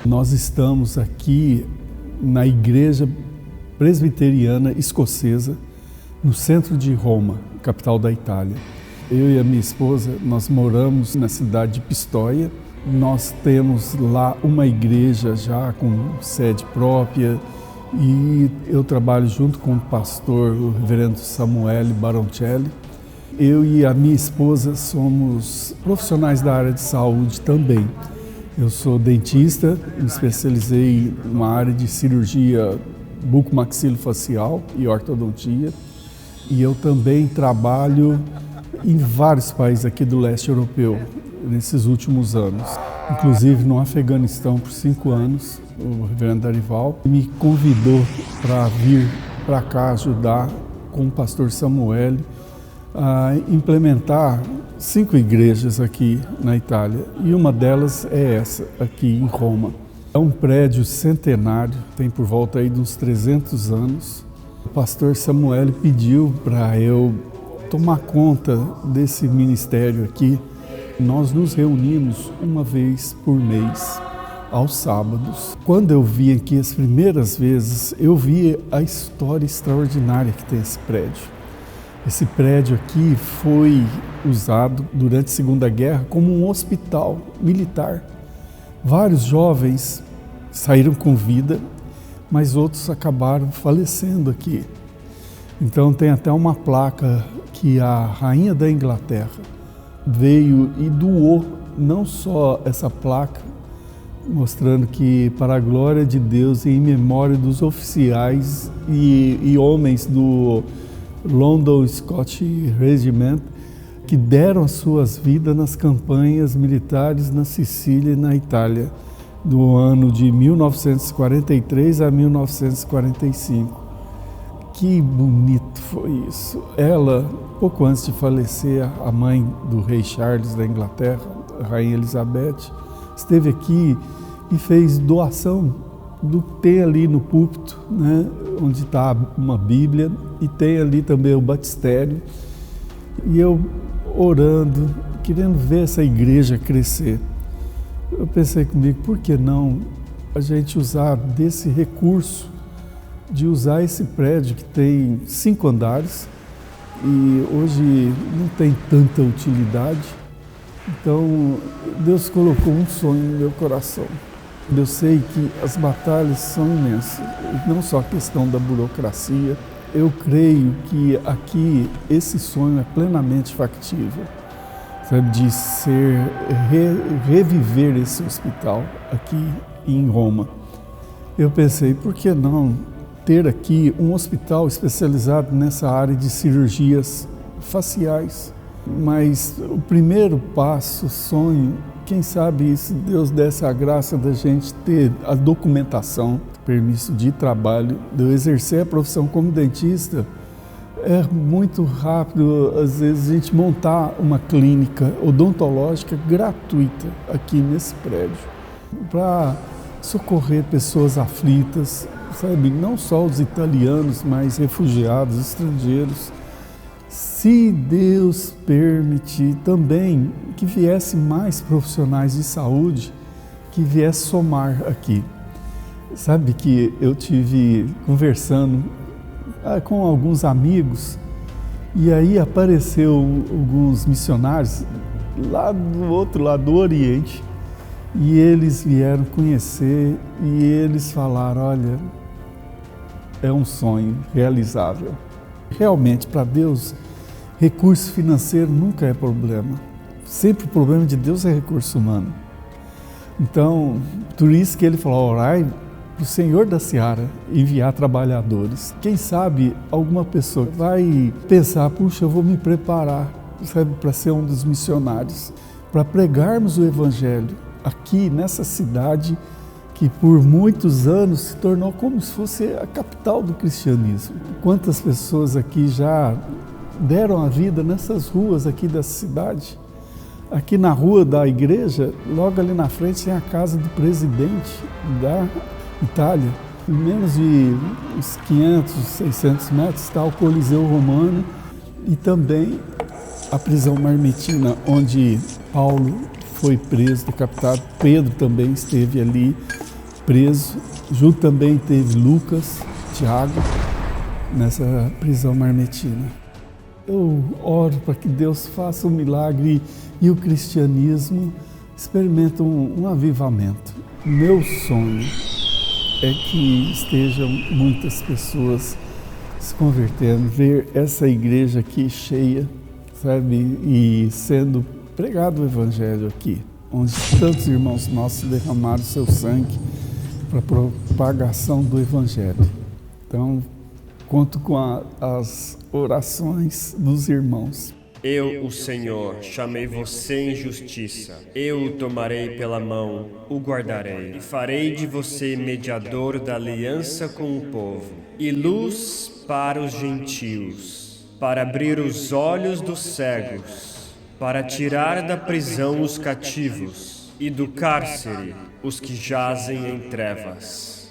Nós estamos aqui na Igreja Presbiteriana Escocesa, no centro de Roma, capital da Itália. Eu e a minha esposa, nós moramos na cidade de Pistoia. Nós temos lá uma igreja já com sede própria e eu trabalho junto com o pastor, o reverendo Samuele Baroncelli. Eu e a minha esposa somos profissionais da área de saúde também. Eu sou dentista, me especializei numa área de cirurgia bucomaxilofacial e ortodontia. E eu também trabalho em vários países aqui do leste europeu, nesses últimos anos. Inclusive no Afeganistão por 5 anos, o reverendo Darival me convidou para vir para cá ajudar com o pastor Samuele a implementar 5 igrejas aqui na Itália, e uma delas é essa, aqui em Roma. É um prédio centenário, tem por volta aí de uns 300 anos. O pastor Samuele pediu para eu tomar conta desse ministério aqui. Nós nos reunimos uma vez por mês, aos sábados. Quando eu vim aqui as primeiras vezes, eu vi a história extraordinária que tem esse prédio. Esse prédio aqui foi usado durante a Segunda Guerra como um hospital militar. Vários jovens saíram com vida, mas outros acabaram falecendo aqui. Então tem até uma placa que a rainha da Inglaterra veio e doou não só essa placa, mostrando que para a glória de Deus e em memória dos oficiais e homens do London Scotch Regiment, que deram as suas vidas nas campanhas militares na Sicília e na Itália, do ano de 1943 a 1945. Que bonito foi isso. Ela, pouco antes de falecer, a mãe do rei Charles da Inglaterra, a rainha Elizabeth, esteve aqui e fez doação do que tem ali no púlpito, né, onde está uma Bíblia, e tem ali também o batistério. E eu orando, querendo ver essa igreja crescer. Eu pensei comigo, por que não a gente usar desse recurso, de usar esse prédio que tem 5 andares e hoje não tem tanta utilidade. Então Deus colocou um sonho no meu coração. Eu sei que as batalhas são imensas, não só a questão da burocracia. Eu creio que aqui esse sonho é plenamente factível, sabe, de reviver esse hospital aqui em Roma. Eu pensei, por que não ter aqui um hospital especializado nessa área de cirurgias faciais? Mas o primeiro passo, sonho, quem sabe se Deus desse a graça da gente ter a documentação, permisso de trabalho, de eu exercer a profissão como dentista, é muito rápido, às vezes, a gente montar uma clínica odontológica gratuita aqui nesse prédio, para socorrer pessoas aflitas, sabe, não só os italianos, mas refugiados, estrangeiros. Se Deus permitir também que viesse mais profissionais de saúde, que viesse somar aqui. Sabe que eu tive conversando com alguns amigos e aí apareceu alguns missionários lá do outro lado do Oriente e eles vieram conhecer e eles falaram, olha, é um sonho realizável. Realmente, para Deus, recurso financeiro nunca é problema. Sempre o problema de Deus é recurso humano. Então, por isso que ele falou, orai para o Senhor da Seara enviar trabalhadores. Quem sabe alguma pessoa vai pensar, puxa, eu vou me preparar, sabe, para ser um dos missionários, para pregarmos o Evangelho aqui nessa cidade que por muitos anos se tornou como se fosse a capital do cristianismo. Quantas pessoas aqui já deram a vida nessas ruas aqui da cidade? Aqui na rua da igreja, logo ali na frente, tem a casa do presidente da Itália. Em menos de uns 500, 600 metros está o Coliseu Romano e também a prisão marmitina, onde Paulo foi preso, decapitado. Pedro também esteve ali preso. Junto também teve Lucas, Tiago, nessa prisão marmitina. Eu oro para que Deus faça um milagre e o cristianismo experimente um avivamento. Meu sonho é que estejam muitas pessoas se convertendo, ver essa igreja aqui cheia, sabe, e sendo pregado o evangelho aqui, onde tantos irmãos nossos derramaram seu sangue para a propagação do evangelho. Então, conto com as orações dos irmãos. Eu, o Senhor, chamei você em justiça. Eu o tomarei pela mão, o guardarei, e farei de você mediador da aliança com o povo, e luz para os gentios, para abrir os olhos dos cegos, para tirar da prisão os cativos, e do cárcere os que jazem em trevas.